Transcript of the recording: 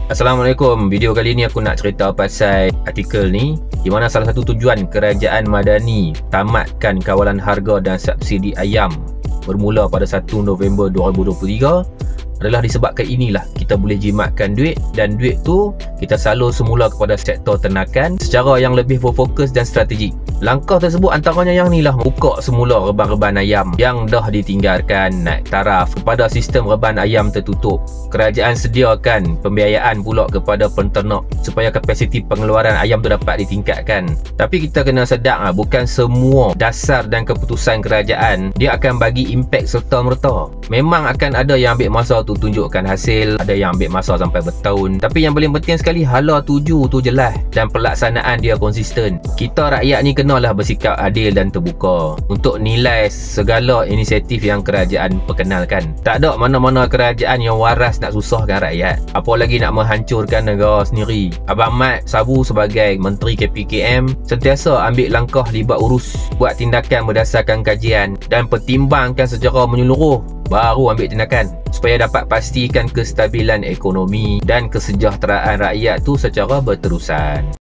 Assalamualaikum. Video kali ni aku nak cerita pasal artikel ni, di mana salah satu tujuan Kerajaan Madani tamatkan kawalan harga dan subsidi ayam bermula pada 1 November 2023 adalah disebabkan inilah kita boleh jimatkan duit, dan duit tu kita salur semula kepada sektor ternakan secara yang lebih berfokus dan strategik. Langkah tersebut antaranya yang ni lah, buka semula reban-reban ayam yang dah ditinggalkan naik taraf kepada sistem reban ayam tertutup. Kerajaan sediakan pembiayaan pula kepada penternak supaya kapasiti pengeluaran ayam tu dapat ditingkatkan. Tapi kita kena sedar bukan semua dasar dan keputusan kerajaan dia akan bagi impak serta-merta. Memang akan ada yang ambil masa tu tunjukkan hasil, ada yang ambil masa sampai bertahun. Tapi yang paling penting sekali, hala tuju tu jelas dan pelaksanaan dia konsisten. Kita rakyat ni kenalah bersikap adil dan terbuka untuk nilai segala inisiatif yang kerajaan perkenalkan. Tak ada mana-mana kerajaan yang waras nak susahkan rakyat, apalagi nak menghancurkan negara sendiri. Abang Mat Sabu sebagai Menteri KPKM sentiasa ambil langkah libat urus, buat tindakan berdasarkan kajian dan pertimbangkan secara menyeluruh, baru ambil tindakan supaya dapat pastikan kestabilan ekonomi dan kesejahteraan rakyat tu secara berterusan.